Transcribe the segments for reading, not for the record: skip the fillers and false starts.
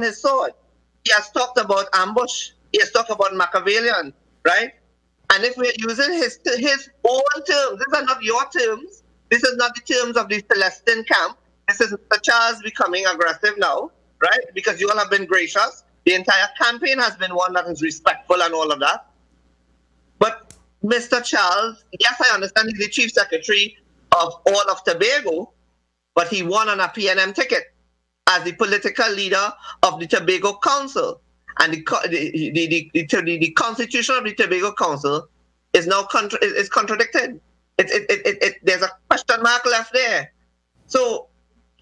his sword. He has talked about ambush. He has talked about Machiavellian, right? And if we're using his own terms, these are not your terms. This is not the terms of the Celestine camp. This is Mr. Charles becoming aggressive now, right? Because you all have been gracious. The entire campaign has been one that is respectful and all of that. But Mr. Charles, yes, I understand he's the chief secretary of all of Tobago, but he won on a PNM ticket as the political leader of the Tobago Council. And the constitution of the Tobago Council is now contradicted. There's a question mark left there. So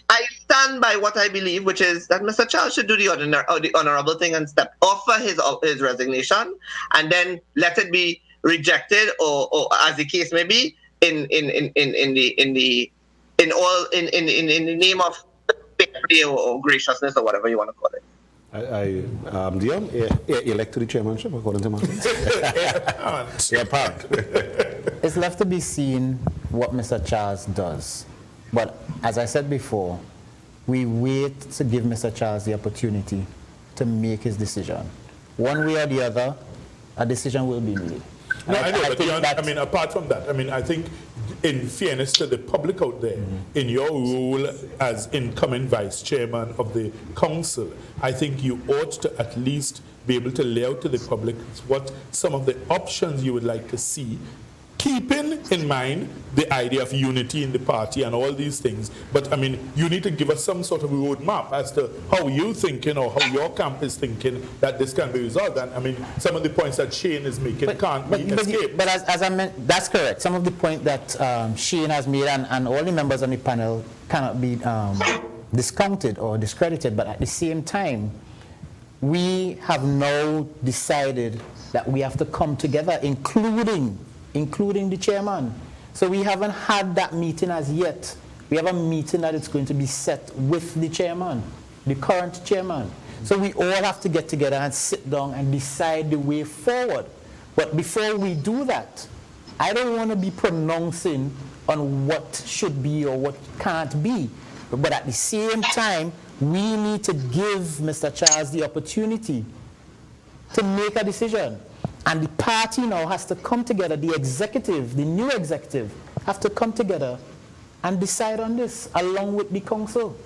I stand by what I believe, which is that Mr. Charles should do the honorable thing and offer his resignation, and then let it be rejected, or as the case may be, in the name of fairness or graciousness or whatever you want to call it. Dion, elect to the chairmanship according to Martin. It's left to be seen what Mr. Charles does. But as I said before, we wait to give Mr. Charles the opportunity to make his decision. One way or the other, a decision will be made. No, I know, but Dion, I mean, apart from that, I mean, I think in fairness to the public out there, in your role as incoming vice chairman of the council, I think you ought to at least be able to lay out to the public what some of the options you would like to see, keeping in mind the idea of unity in the party and all these things. But I mean, you need to give us some sort of roadmap as to how you're thinking or how your camp is thinking that this can be resolved. And I mean, some of the points that Shane is making can't be escaped. But as I meant, that's correct. Some of the point that Shane has made and all the members on the panel cannot be discounted or discredited. But at the same time, we have now decided that we have to come together, including the chairman. So we haven't had that meeting as yet. We have a meeting that is going to be set with the chairman, the current chairman. So we all have to get together and sit down and decide the way forward. But before we do that, I don't want to be pronouncing on what should be or what can't be. But at the same time, we need to give Mr. Charles the opportunity to make a decision. And the party now has to come together, the executive, the new executive, have to come together and decide on this along with the council.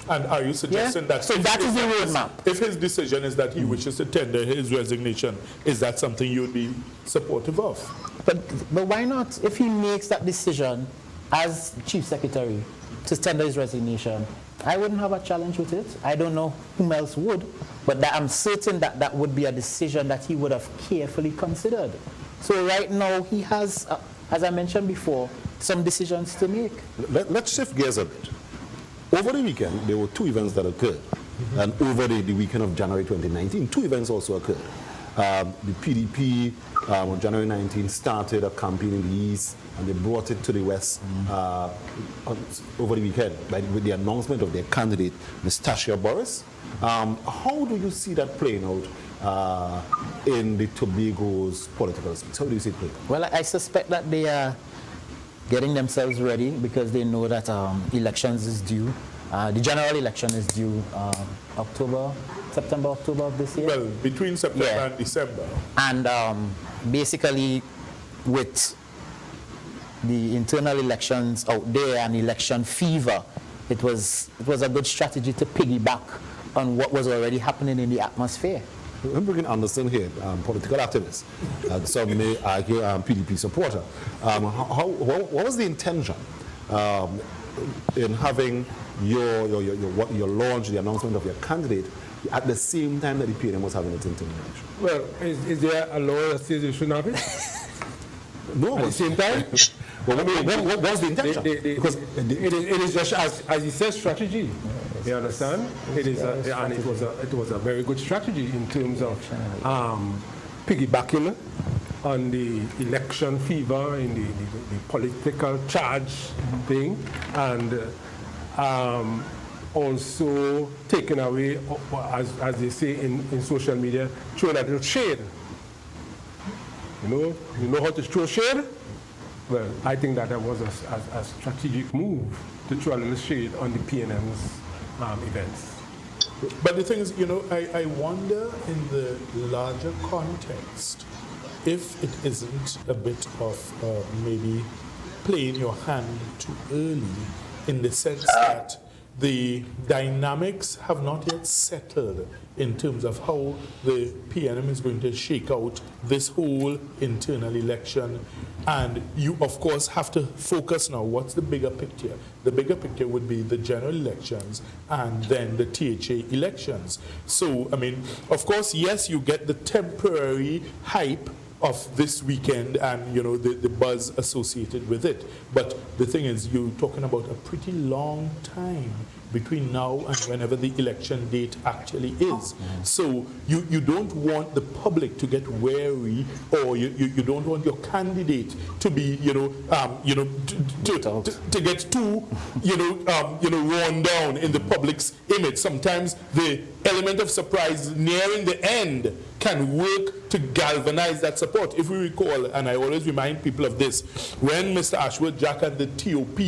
And are you suggesting that... So that is the roadmap. If his decision is that he wishes to tender his resignation, is that something you would be supportive of? But why not? If he makes that decision as chief secretary to tender his resignation, I wouldn't have a challenge with it. I don't know whom else would, but I'm certain that that would be a decision that he would have carefully considered. So right now he has, as I mentioned before, some decisions to make. Let's shift gears a bit. Over the weekend, there were two events that occurred. And over the weekend of January 2019, two events also occurred. The PDP on January 19 started a campaign in the East, and they brought it to the West over the weekend with the announcement of their candidate, Ms. Tasha Boris. How do you see that playing out in the Tobago's political space? How do you see it playing? Well, I suspect that they are getting themselves ready because they know that elections is due. The general election is due September, October of this year. Well, between September and December. And basically, with the internal elections out there and election fever, it was a good strategy to piggyback on what was already happening in the atmosphere. I'm bringing Anderson here, political activist. Some may argue PDP supporter. What was the intention in having your launch, the announcement of your candidate, at the same time that the PNM was having its internal election? Well, is there a law that says you shouldn't have it? No. At the same time? Well, what was the intention? Because it is just, as you said, strategy. You understand? It is, and it was a very good strategy in terms of piggybacking on the election fever, in the political charge thing, and also taking away, as they say in social media, throwing a little shade. You know how to throw shade? Well, I think that was a strategic move to throw a little shade on the PNM's events. But the thing is, you know, I wonder in the larger context if it isn't a bit of maybe playing your hand too early, in the sense that the dynamics have not yet settled in terms of how the PNM is going to shake out this whole internal election. And you, of course, have to focus now. What's the bigger picture? The bigger picture would be the general elections and then the THA elections. So, I mean, of course, yes, you get the temporary hype of this weekend and, you know, the buzz associated with it. But the thing is, you're talking about a pretty long time between now and whenever the election date actually is. So you don't want the public to get wary, or you don't want your candidate to be, to get too, worn down in the public's image. Sometimes the element of surprise nearing the end can work to galvanize that support. If we recall, and I always remind people of this, when Mr. Ashworth Jack and the TOP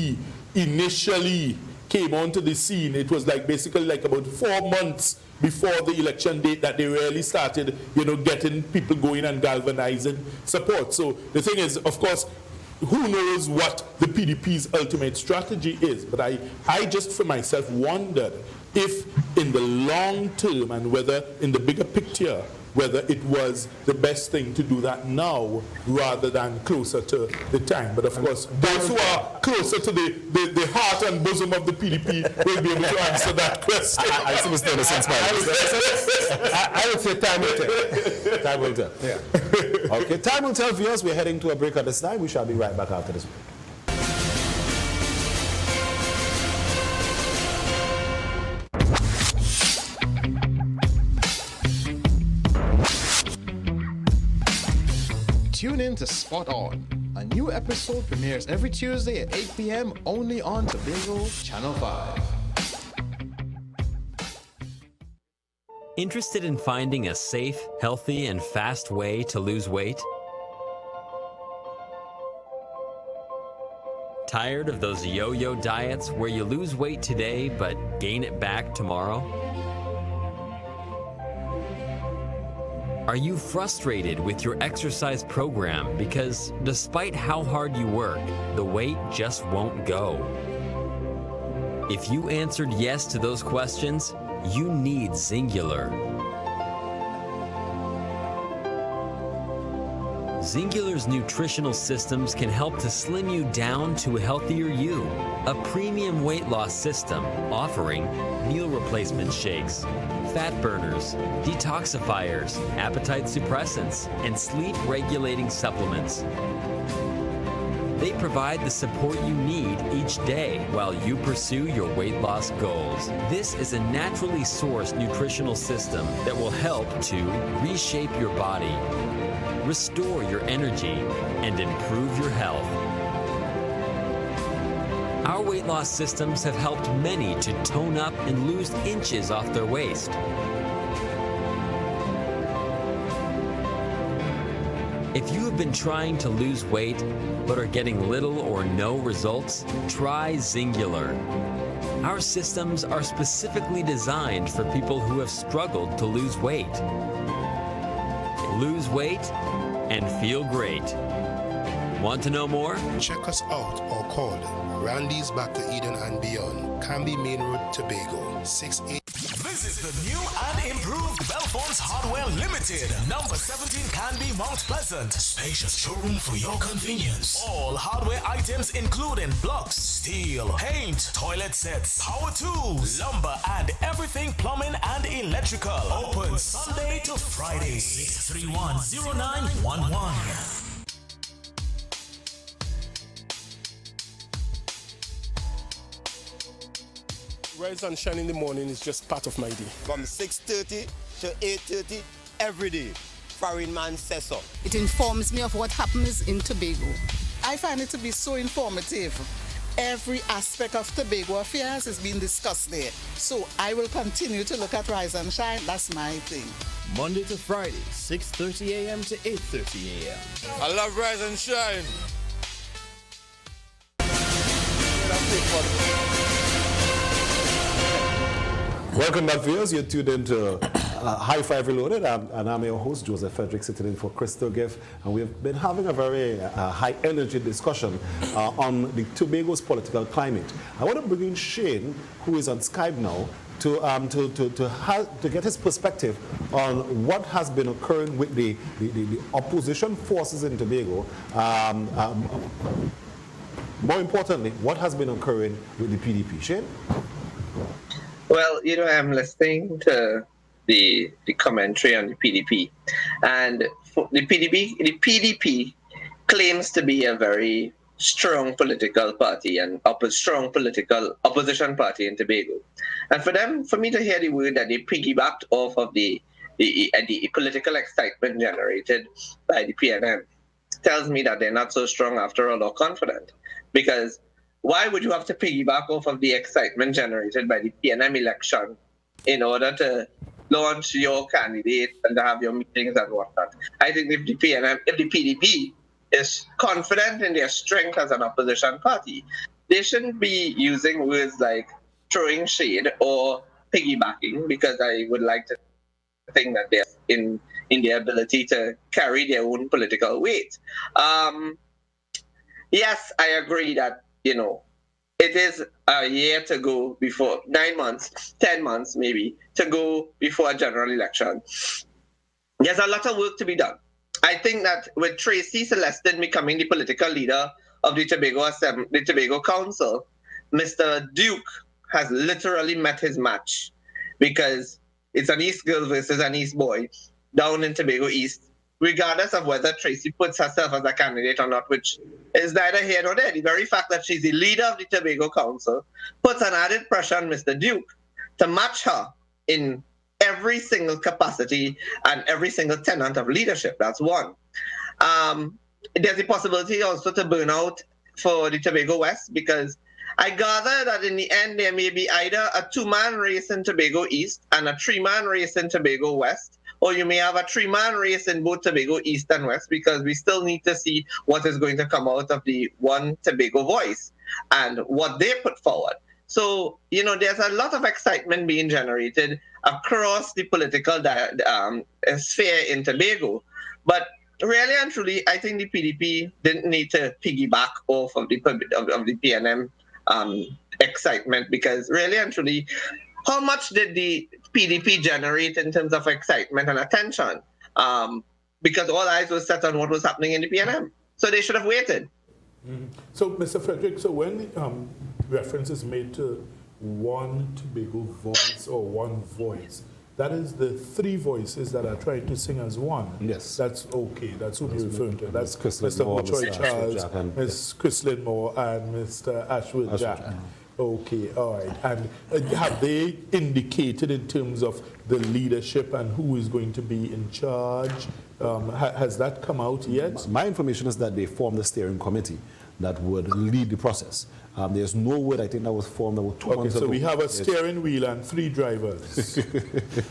initially came onto the scene, it was like basically like about 4 months before the election date that they really started, getting people going and galvanizing support. So the thing is, of course, who knows what the PDP's ultimate strategy is? But I just for myself wondered if in the long term and whether in the bigger picture, whether it was the best thing to do that now rather than closer to the time. But of course, those who are closer to the heart and bosom of the PDP will be able to answer that question. I see Mr. Innocent smiling. I would say time will tell. Time will tell. Yeah. Okay, time will tell, viewers. We're heading to a break at this time. We shall be right back after this break. Tune in to Spot On. A new episode premieres every Tuesday at 8 p.m. only on Tobago Channel 5. Interested in finding a safe, healthy, and fast way to lose weight? Tired of those yo-yo diets where you lose weight today but gain it back tomorrow? Are you frustrated with your exercise program because despite how hard you work, the weight just won't go? If you answered yes to those questions, you need Zingular. Zingular's nutritional systems can help to slim you down to a healthier you. A premium weight loss system offering meal replacement shakes, fat burners, detoxifiers, appetite suppressants, and sleep-regulating supplements. They provide the support you need each day while you pursue your weight loss goals. This is a naturally sourced nutritional system that will help to reshape your body, restore your energy, and improve your health. Our weight loss systems have helped many to tone up and lose inches off their waist. If you have been trying to lose weight but are getting little or no results, try Zingular. Our systems are specifically designed for people who have struggled to lose weight. Lose weight and feel great. Want to know more? Check us out or call Randy's Back to Eden and Beyond, Canby Main Road, Tobago, 68. Visit the new and improved Belfonds Hardware Limited, number 17 Canby, Mount Pleasant. Spacious showroom for your convenience. All hardware items including blocks, steel, paint, toilet sets, power tools, lumber, and everything plumbing and electrical. Open Sunday to Friday. 631-0911. Rise and shine in the morning is just part of my day. From 6:30 to 8:30 every day. Foreign man says so. It informs me of what happens in Tobago. I find it to be so informative. Every aspect of Tobago affairs is being discussed there. So I will continue to look at Rise and Shine. That's my thing. Monday to Friday, 6:30 a.m. to 8:30 a.m. I love Rise and Shine. Welcome back, viewers. You're tuned into High 5 Reloaded, and I'm your host, Joseph Frederick, sitting in for Crystal Gift. And we've been having a very high-energy discussion on the Tobago's political climate. I want to bring in Shane, who is on Skype now, to get his perspective on what has been occurring with the opposition forces in Tobago. More importantly, what has been occurring with the PDP? Shane? Well, I'm listening to the commentary on the PDP, and the PDP claims to be a very strong political party and strong political opposition party in Tobago. And for me to hear the word that they piggybacked off of the political excitement generated by the PNM tells me that they're not so strong after all or confident. Because why would you have to piggyback off of the excitement generated by the PNM election in order to launch your candidate and to have your meetings and whatnot? I think if the PDP is confident in their strength as an opposition party, they shouldn't be using words like throwing shade or piggybacking, because I would like to think that they're in their ability to carry their own political weight. Yes, I agree that, it is a year to go before, 9 months, 10 months maybe, to go before a general election. There's a lot of work to be done. I think that with Tracy Celestin becoming the political leader of the Tobago Council, Mr. Duke has literally met his match, because it's an East girl versus an East boy down in Tobago East, regardless of whether Tracy puts herself as a candidate or not, which is neither here nor there. The very fact that she's the leader of the Tobago Council puts an added pressure on Mr. Duke to match her in every single capacity and every single tenet of leadership. That's one. There's a possibility also to burn out for the Tobago West, because I gather that in the end there may be either a 2-man race in Tobago East and a 3-man race in Tobago West, or you may have a 3-man race in both Tobago East and West, because we still need to see what is going to come out of the One Tobago Voice and what they put forward. So, there's a lot of excitement being generated across the political sphere in Tobago. But really and truly, I think the PDP didn't need to piggyback off of the PNM excitement, because really and truly, how much did the PDP generate in terms of excitement and attention? Because all eyes were set on what was happening in the PNM. So they should have waited. Mm-hmm. So, Mr. Frederick, so when reference is made to One Tobago Voice or one voice, that is the 3 voices that are trying to sing as one. Yes. That's okay. That's who you're referring to. That's Mr. Mochoy Charles, Ms. Chrislyn Moore, and Mr. Ashworth Jack. Okay, all right. And have they indicated in terms of the leadership and who is going to be in charge? Has that come out yet? My information is that they formed a steering committee that would lead the process. There's no word, I think, that was formed about 2 months ago. So we have a steering wheel and 3 drivers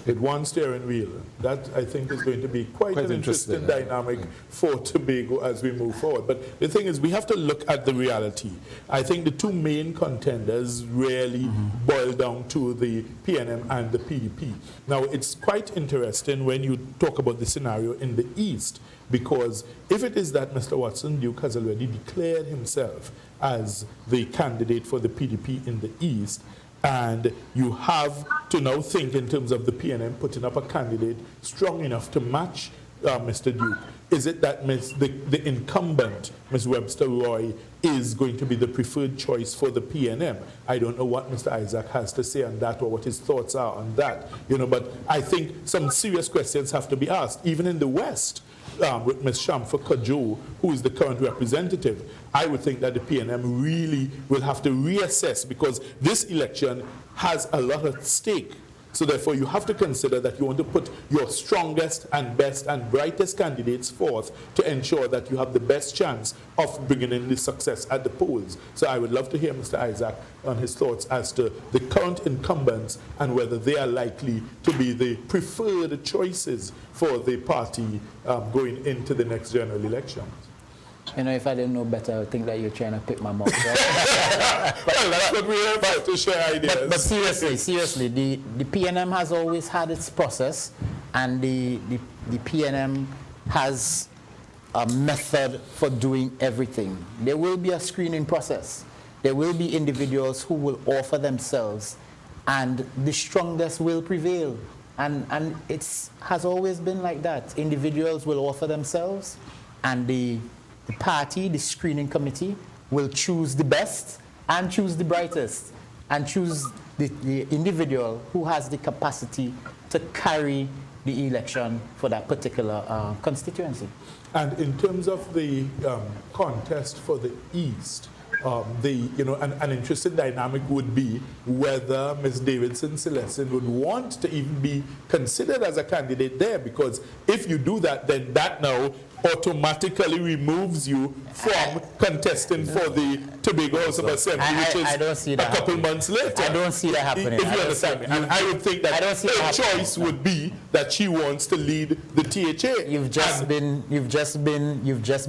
with 1 steering wheel. That, I think, is going to be quite an interesting dynamic for Tobago as we move forward. But the thing is, we have to look at the reality. I think the 2 main contenders really boil down to the PNM and the PDP. Now, it's quite interesting when you talk about the scenario in the East, because if it is that Mr. Watson Duke has already declared himself as the candidate for the PDP in the East, and you have to now think in terms of the PNM putting up a candidate strong enough to match Mr. Duke, is it that the incumbent, Ms. Webster Roy, is going to be the preferred choice for the PNM? I don't know what Mr. Isaac has to say on that or what his thoughts are on that, but I think some serious questions have to be asked, even in the West. With Ms. Shamfa Kajo, who is the current representative, I would think that the PNM really will have to reassess, because this election has a lot at stake. So therefore, you have to consider that you want to put your strongest and best and brightest candidates forth to ensure that you have the best chance of bringing in the success at the polls. So I would love to hear Mr. Isaac on his thoughts as to the current incumbents and whether they are likely to be the preferred choices for the party going into the next general elections. You know, if I didn't know better, I would think that you're trying to pick my mouth. Right? Well, that's what we're here for, to share ideas. But seriously, the PNM has always had its process, and the PNM has a method for doing everything. There will be a screening process. There will be individuals who will offer themselves, and the strongest will prevail. And it has always been like that. Individuals will offer themselves, and the party, the screening committee, will choose the best and choose the brightest and choose the individual who has the capacity to carry the election for that particular constituency. And in terms of the contest for the East, an interesting dynamic would be whether Ms. Davidson Celestin would want to even be considered as a candidate there, because if you do that, then that now automatically removes you from contesting for the Tobago House of Assembly, which is a couple months later. I don't see that happening. If you understand me. And I would think that her choice would be that she wants to lead the THA. You've just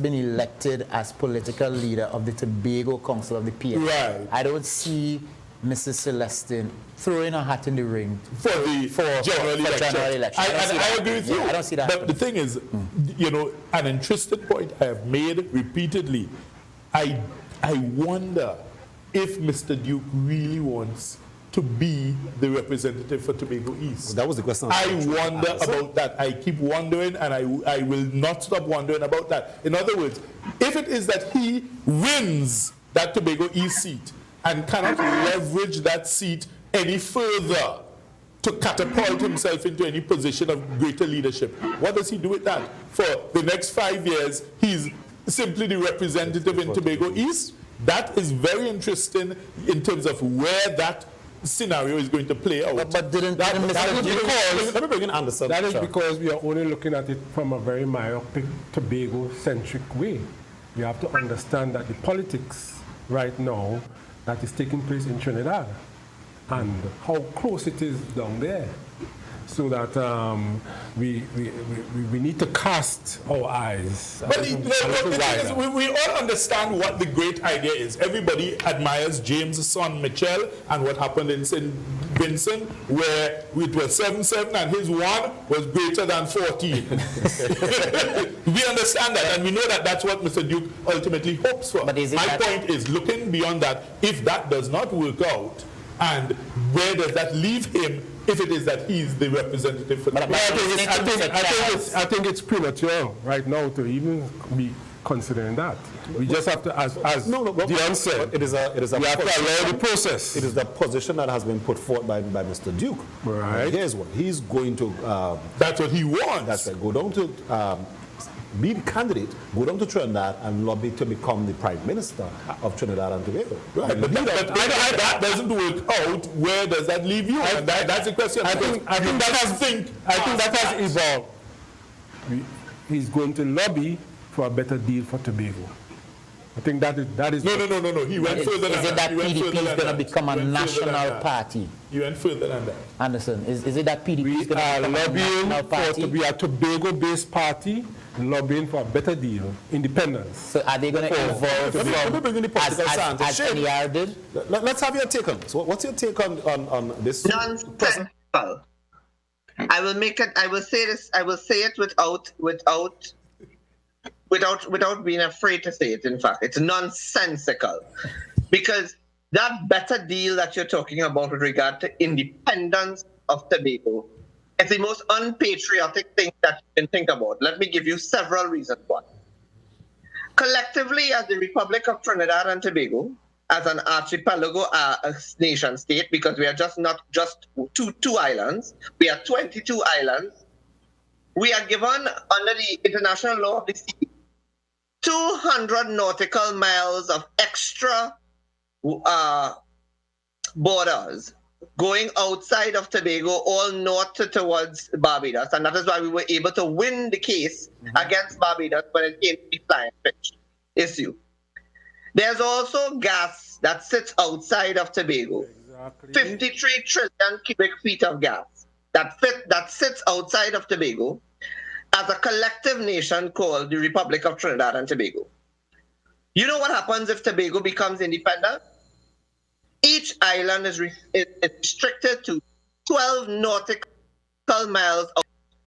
been elected as political leader of the Tobago Council of the PNM. Right. I don't see Mrs. Celestin throwing her hat in the ring for general election. I agree with you. I don't see that. But the thing is, an interesting point I have made repeatedly. I wonder if Mr. Duke really wants to be the representative for Tobago East. That was the question. I wonder about that. I keep wondering, and I will not stop wondering about that. In other words, if it is that he wins that Tobago East seat and cannot leverage that seat any further to catapult himself into any position of greater leadership, what does he do with that? For the next 5 years, he's simply the representative in Tobago East. That is very interesting in terms of where that scenario is going to play out. But That is because we are only looking at it from a very myopic, Tobago-centric way. You have to understand that the politics right now that is taking place in Trinidad and how close it is down there, so that we need to cast our eyes. But we all understand what the great idea is. Everybody admires James' son Mitchell and what happened in St. Vincent, where it was 7-7 and his one was greater than 14. We understand that, and we know that that's what Mr. Duke ultimately hopes for. But My point is, looking beyond that, if that does not work out, and where does that leave him if it is that he's the representative for the I think it's premature right now to even be considering that. We just have to, as Dion said, we have to allow the process. It is the position that has been put forth by Mr. Duke. Right. And here's what he's going to. That's what he wants. That's right. Go down to. Be the candidate, go down to Trinidad and lobby to become the Prime Minister of Trinidad and Tobago. Right, but if that doesn't work out, where does that leave you? And that's the question. I think that has evolved. He's going to lobby for a better deal for Tobago. I think that is. No. He went further than that. Is it that PDP is going to become a national party? He went further than that. Anderson, is it that PDP is going to become a national party? To be a Tobago-based party, lobbying for a better deal, independence. So are they going to evolve from as NER did? Let's have your take on this. What's your take on this? Nonsensical. I will make it. I will say this. I will say it without being afraid to say it. In fact, it's nonsensical, because that better deal that you're talking about with regard to independence of Tobago is the most unpatriotic thing that you can think about. Let me give you several reasons why. Collectively, as the Republic of Trinidad and Tobago, as an archipelago, a nation state, because we are not just two islands, we are 22 islands. We are given, under the international law of the sea, 200 nautical miles of extra borders going outside of Tobago, all north towards Barbados. And that is why we were able to win the case against Barbados when it came to the flying fish issue. There's also gas that sits outside of Tobago. 53 trillion cubic feet of gas that sits outside of Tobago as a collective nation called the Republic of Trinidad and Tobago. You know what happens if Tobago becomes independent? Each island is restricted to 12 nautical miles